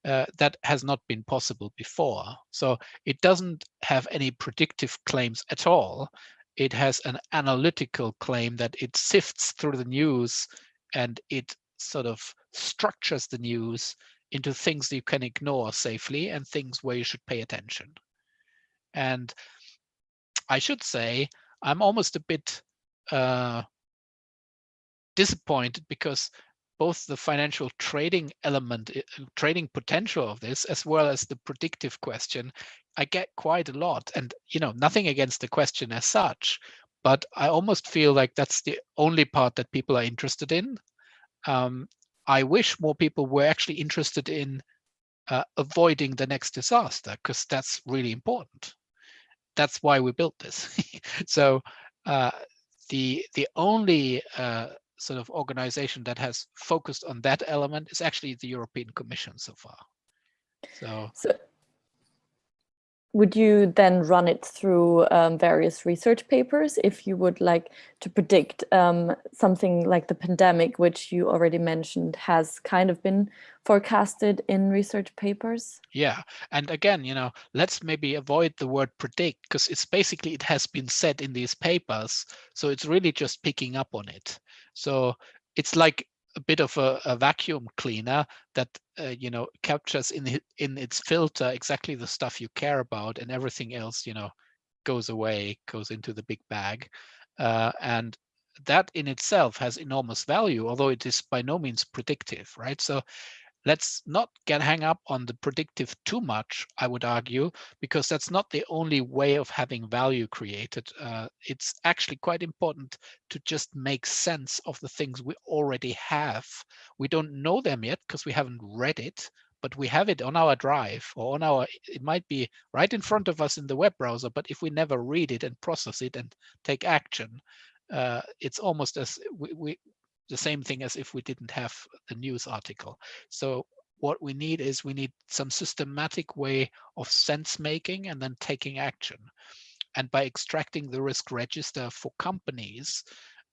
That has not been possible before. So it doesn't have any predictive claims at all. It has an analytical claim that it sifts through the news and it sort of structures the news into things you can ignore safely and things where you should pay attention. And I should say, I'm almost a bit disappointed because both the financial trading element, trading potential of this, as well as the predictive question, I get quite a lot. And nothing against the question as such, but I almost feel like that's the only part that people are interested in. I wish more people were actually interested in avoiding the next disaster, because that's really important. That's why we built this. So the only sort of organization that has focused on that element is actually the European Commission so far. So would you then run it through various research papers if you would like to predict something like the pandemic, which you already mentioned has kind of been forecasted in research papers? Yeah, and again, let's maybe avoid the word predict, because it's basically, it has been said in these papers, so it's really just picking up on it. So it's like a bit of a vacuum cleaner that captures in its filter exactly the stuff you care about, and everything else goes away, goes into the big bag, and that in itself has enormous value, although it is by no means predictive, right? So let's not get hung up on the predictive too much, I would argue, because that's not the only way of having value created. It's actually quite important to just make sense of the things we already have. We don't know them yet because we haven't read it, but we have it on our drive or on our, it might be right in front of us in the web browser, but if we never read it and process it and take action, it's almost as the same thing as if we didn't have the news article. So what we need is some systematic way of sense making and then taking action. And by extracting the risk register for companies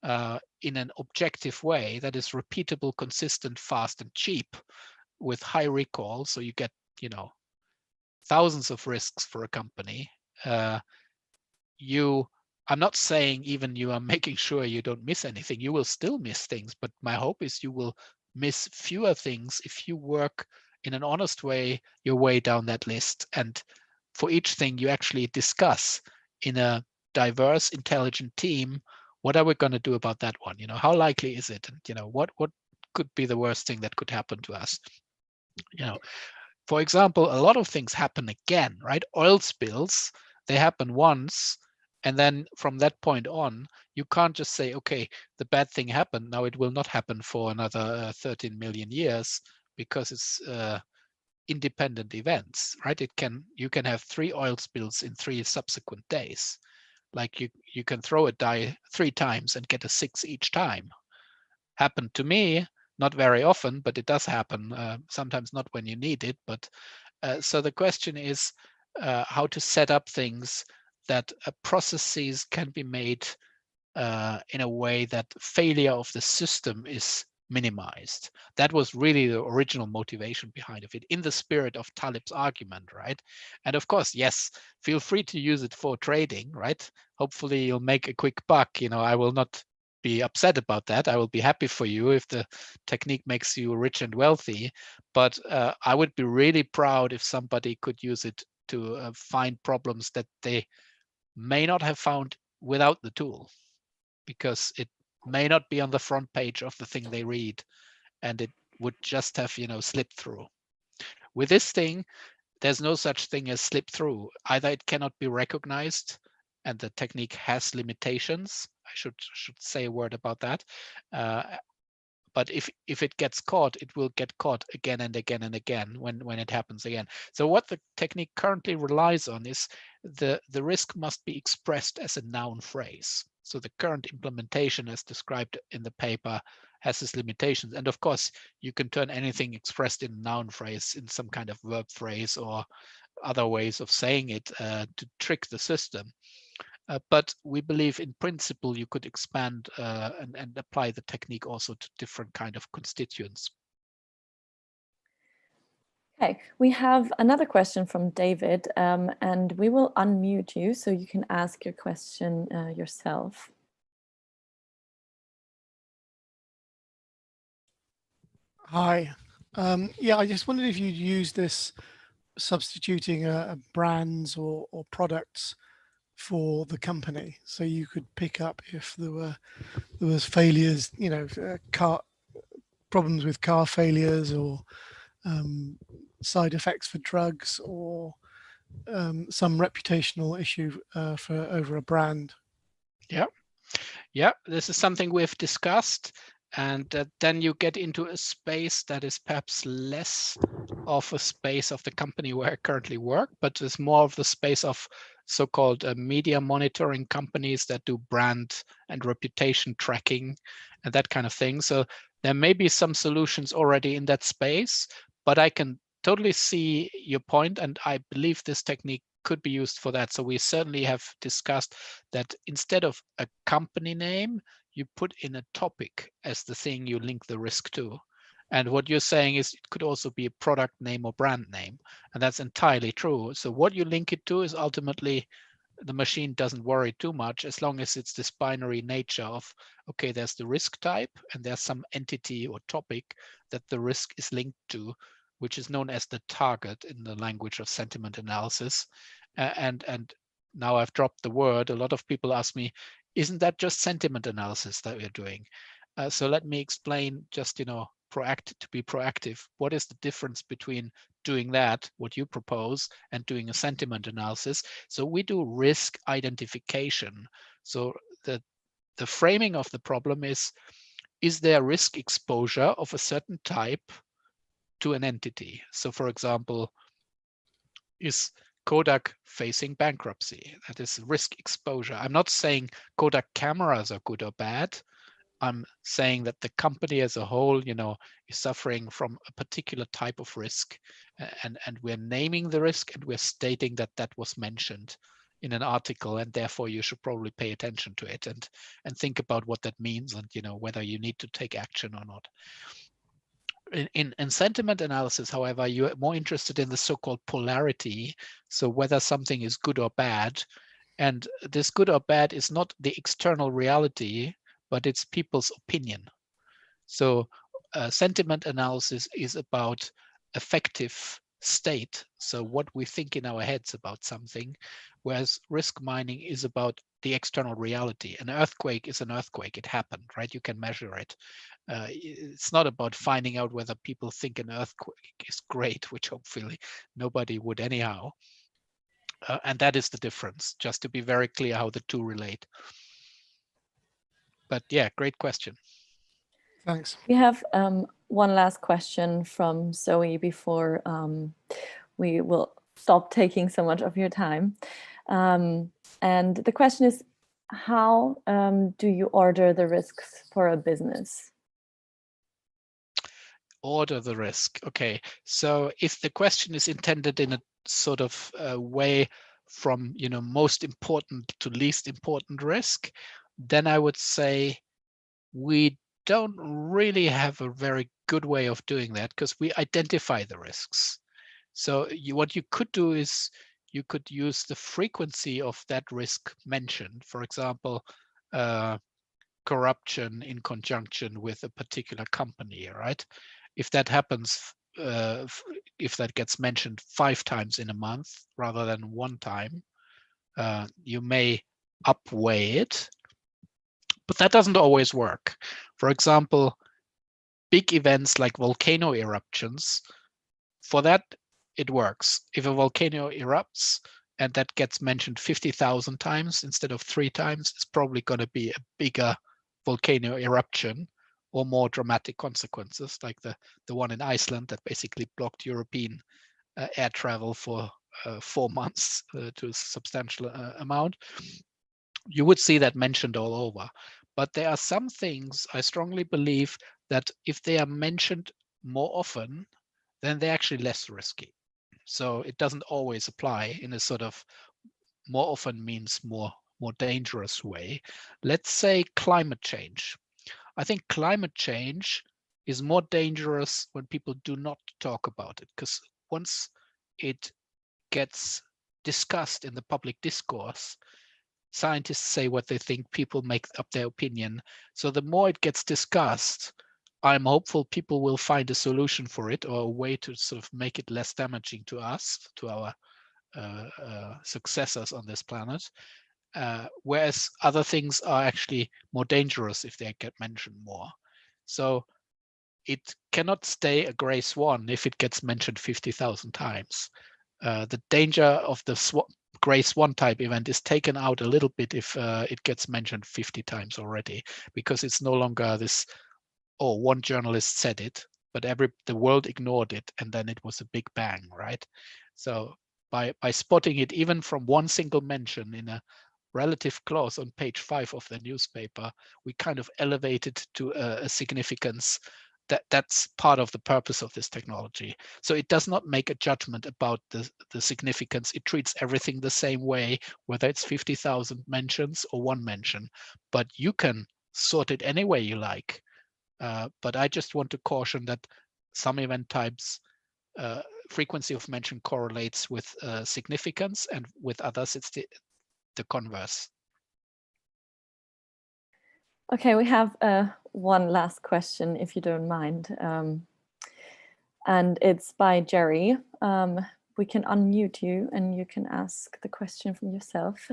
in an objective way that is repeatable, consistent, fast, and cheap with high recall, so you get thousands of risks for a company, I'm not saying even you are making sure you don't miss anything. You will still miss things, but my hope is you will miss fewer things if you work in an honest way your way down that list. And for each thing you actually discuss in a diverse, intelligent team, what are we going to do about that one? How likely is it? And what could be the worst thing that could happen to us? For example, a lot of things happen again, right? Oil spills, they happen once, and then from that point on, you can't just say, okay, the bad thing happened, now it will not happen for another 13 million years, because it's independent events, right? You can have 3 oil spills in 3 subsequent days. Like you can throw a die 3 times and get a 6 each time. Happened to me, not very often, but it does happen. Sometimes not when you need it. But so the question is how to set up things that processes can be made in a way that failure of the system is minimized. That was really the original motivation behind it, in the spirit of Taleb's argument, right? And of course, yes, feel free to use it for trading, right? Hopefully you'll make a quick buck. I will not be upset about that. I will be happy for you if the technique makes you rich and wealthy. But I would be really proud if somebody could use it to find problems that they may not have found without the tool, because it may not be on the front page of the thing they read, and it would just have slipped through. With this thing, there's no such thing as slip through. Either it cannot be recognized and the technique has limitations. I should say a word about that. but if it gets caught, it will get caught again and again and again when it happens again. So what the technique currently relies on is the risk must be expressed as a noun phrase. So the current implementation, as described in the paper, has its limitations. And of course, you can turn anything expressed in a noun phrase in some kind of verb phrase or other ways of saying it to trick the system. But we believe in principle you could expand and apply the technique also to different kind of constituents. Okay, we have another question from David, and we will unmute you so you can ask your question yourself. Hi. Yeah, I just wondered if you'd use this substituting brands or products for the company, so you could pick up if there was failures, you know, car problems with car failures or side effects for drugs or some reputational issue for over a brand. Yeah, this is something we've discussed, and then you get into a space that is perhaps less of a space of the company where I currently work, but it's more of the space of so-called media monitoring companies that do brand and reputation tracking and that kind of thing. So there may be some solutions already in that space, but I can totally see your point, and I believe this technique could be used for that. So we certainly have discussed that instead of a company name, you put in a topic as the thing you link the risk to. And what you're saying is it could also be a product name or brand name. And that's entirely true. So what you link it to is ultimately the machine doesn't worry too much as long as it's this binary nature of, okay, there's the risk type and there's some entity or topic that the risk is linked to, which is known as the target in the language of sentiment analysis. And now I've dropped the word. A lot of people ask me, isn't that just sentiment analysis that we're doing? So let me explain just, to be proactive. What is the difference between doing that, what you propose, and doing a sentiment analysis? So we do risk identification. So the framing of the problem is there risk exposure of a certain type to an entity? So for example, is Kodak facing bankruptcy? That is risk exposure. I'm not saying Kodak cameras are good or bad. I'm saying that the company as a whole, is suffering from a particular type of risk, and we're naming the risk and we're stating that that was mentioned in an article, and therefore you should probably pay attention to it and think about what that means and whether you need to take action or not. In sentiment analysis, however, you're more interested in the so-called polarity, so whether something is good or bad. And this good or bad is not the external reality, but it's people's opinion. So sentiment analysis is about affective state, so what we think in our heads about something, whereas risk mining is about the external reality. An earthquake is an earthquake. It happened, right? You can measure it. It's not about finding out whether people think an earthquake is great, which hopefully nobody would anyhow. And that is the difference, just to be very clear how the two relate. But yeah, great question. Thanks. We have one last question from Zoe before we will stop taking so much of your time. And the question is, how do you order the risks for a business? Order the risk. Okay, so if the question is intended in a sort of way from most important to least important risk, then I would say we don't really have a very good way of doing that because we identify the risks. So what you could do is you could use the frequency of that risk mentioned. For example, corruption in conjunction with a particular company, right? If that happens, if that gets mentioned 5 times in a month rather than 1 time, you may upweigh it, but that doesn't always work. For example, big events like volcano eruptions, for that, it works. If a volcano erupts and that gets mentioned 50,000 times instead of 3 times, it's probably going to be a bigger volcano eruption or more dramatic consequences, like the one in Iceland that basically blocked European air travel for 4 months to a substantial amount, you would see that mentioned all over. But there are some things I strongly believe that if they are mentioned more often, then they're actually less risky. So it doesn't always apply in a sort of more often means more dangerous way. Let's say climate change. I think climate change is more dangerous when people do not talk about it, because once it gets discussed in the public discourse, scientists say what they think, people make up their opinion. So the more it gets discussed, I'm hopeful people will find a solution for it, or a way to sort of make it less damaging to us, to our successors on this planet. Whereas other things are actually more dangerous if they get mentioned more. So it cannot stay a gray swan if it gets mentioned 50,000 times. The danger of the gray swan type event is taken out a little bit if it gets mentioned 50 times already, because it's no longer this, oh, one journalist said it, but the world ignored it, and then it was a big bang, right? So by spotting it even from one single mention in a relative clause on page 5 of the newspaper, we kind of elevate it to a significance that's part of the purpose of this technology. So it does not make a judgment about the significance. It treats everything the same way, whether it's 50,000 mentions or one mention, but you can sort it any way you like. But I just want to caution that some event types, frequency of mention correlates with significance, and with others it's the converse. Okay, we have one last question, if you don't mind. And it's by Jerry. We can unmute you and you can ask the question from yourself.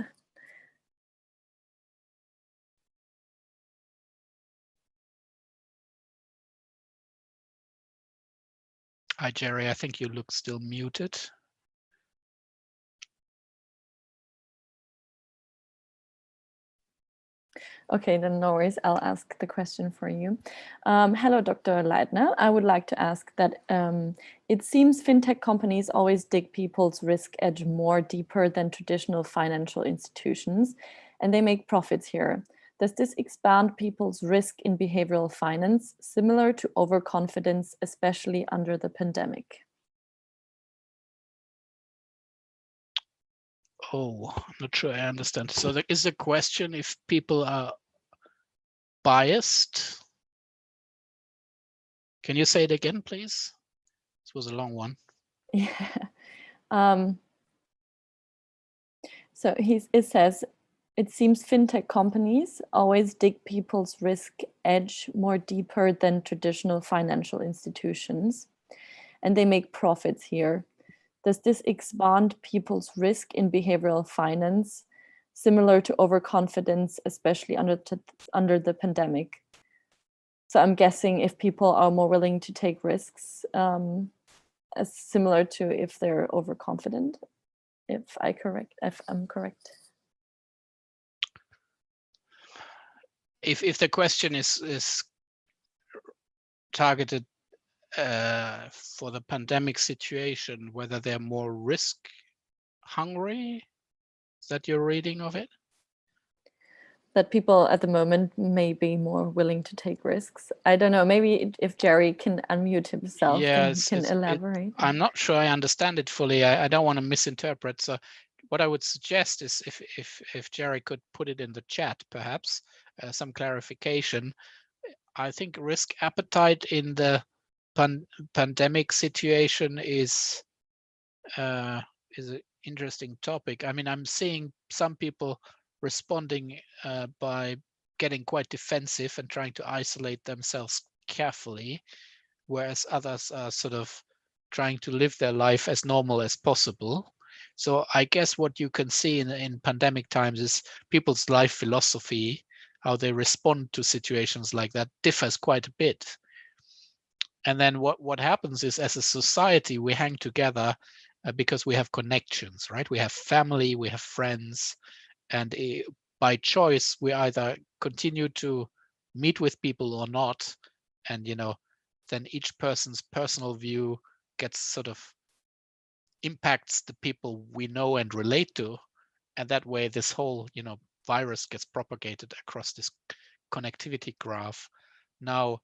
Hi, Jerry. I think you look still muted. Okay, then no worries. I'll ask the question for you. Hello, Dr. Leidner. I would like to ask that it seems fintech companies always dig people's risk edge more deeper than traditional financial institutions, and they make profits here. Does this expand people's risk in behavioral finance, similar to overconfidence, especially under the pandemic? Oh, I'm not sure I understand. So there is a question if people are biased. Can you say it again, please? This was a long one. Yeah. So it says, it seems fintech companies always dig people's risk edge more deeper than traditional financial institutions, and they make profits here. Does this expand people's risk in behavioral finance, similar to overconfidence, especially under the pandemic? So I'm guessing if people are more willing to take risks, as similar to if they're overconfident, if I'm correct. If the question is targeted for the pandemic situation, whether they're more risk hungry, is that your reading of it? That people at the moment may be more willing to take risks. I don't know, maybe if Jerry can unmute himself, then he can elaborate. I'm not sure I understand it fully. I don't want to misinterpret. So what I would suggest is if Jerry could put it in the chat, perhaps, some clarification. I think risk appetite in the pandemic situation is an interesting topic. I mean, I'm seeing some people responding by getting quite defensive and trying to isolate themselves carefully, whereas others are sort of trying to live their life as normal as possible. So I guess what you can see in pandemic times is people's life philosophy, how they respond to situations like that, differs quite a bit. And then what happens is, as a society, we hang together because we have connections, right? We have family, we have friends, and by choice, we either continue to meet with people or not, and then each person's personal view gets sort of impacts the people we know and relate to, and that way this whole virus gets propagated across this connectivity graph. Now,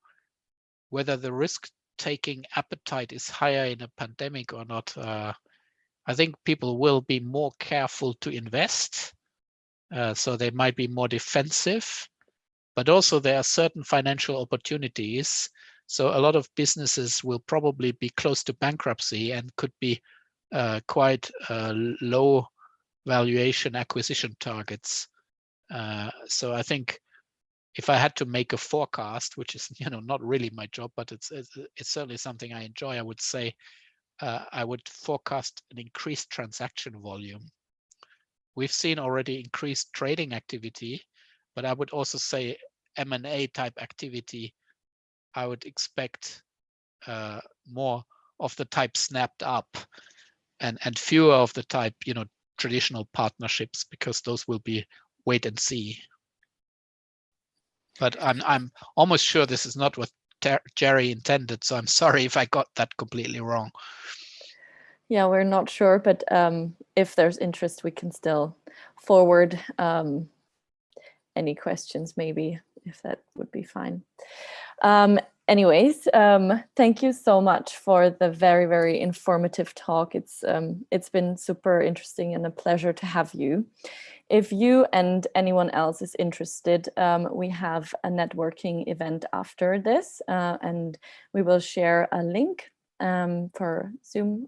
whether the risk-taking appetite is higher in a pandemic or not, I think people will be more careful to invest, so they might be more defensive, but also there are certain financial opportunities. So a lot of businesses will probably be close to bankruptcy and could be quite low valuation acquisition targets. So I think if I had to make a forecast, which is not really my job, but it's certainly something I enjoy, I would say I would forecast an increased transaction volume. We've seen already increased trading activity, but I would also say M&A type activity. I would expect more of the type snapped up, and fewer of the type traditional partnerships, because those will be wait and see. But I'm almost sure this is not what Jerry intended, so I'm sorry if I got that completely wrong. Yeah, we're not sure, but if there's interest, we can still forward any questions, maybe, if that would be fine. Anyways, thank you so much for the very, very informative talk. It's been super interesting and a pleasure to have you. If you and anyone else is interested, we have a networking event after this, and we will share a link for Zoom,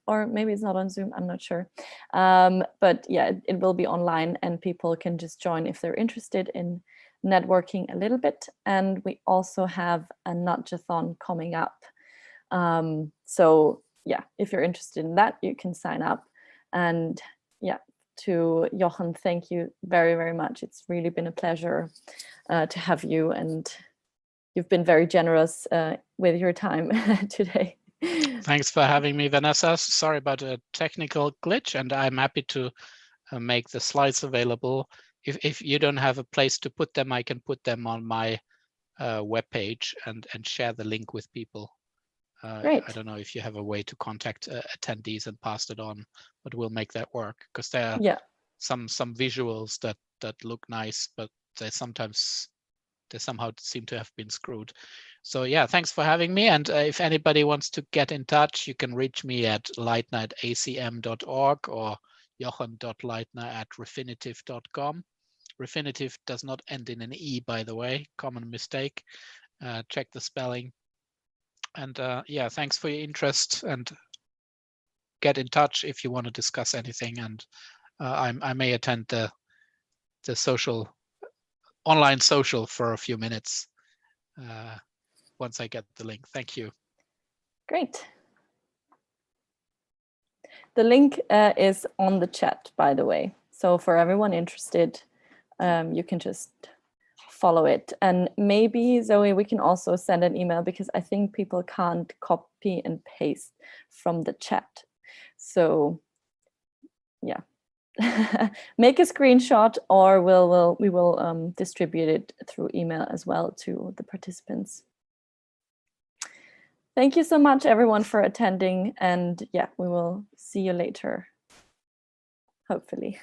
or maybe it's not on Zoom, I'm not sure. But yeah, it will be online, and people can just join if they're interested in networking a little bit. And we also have a nudgeathon coming up. So yeah, if you're interested in that, you can sign up. And yeah, to Jochen, thank you very, very much. It's really been a pleasure to have you, and you've been very generous with your time today. Thanks for having me, Vanessa. Sorry about a technical glitch, and I'm happy to make the slides available. If you don't have a place to put them, I can put them on my webpage and share the link with people. Great. I don't know if you have a way to contact attendees and pass it on, but we'll make that work, because there are some visuals that look nice, but they somehow seem to have been screwed. So yeah, thanks for having me. And if anybody wants to get in touch, you can reach me at leidner@acm.org or jochen.leidner@refinitiv.com. Refinitiv does not end in an E, by the way, common mistake. Check the spelling. And yeah, thanks for your interest, and get in touch if you want to discuss anything. And I may attend the online social for a few minutes once I get the link. Thank you. Great. The link is on the chat, by the way. So for everyone interested, you can just follow it. And maybe, Zoe, we can also send an email, because I think people can't copy and paste from the chat. So yeah, make a screenshot, or we will distribute it through email as well to the participants. Thank you so much, everyone, for attending. And yeah, we will see you later, hopefully.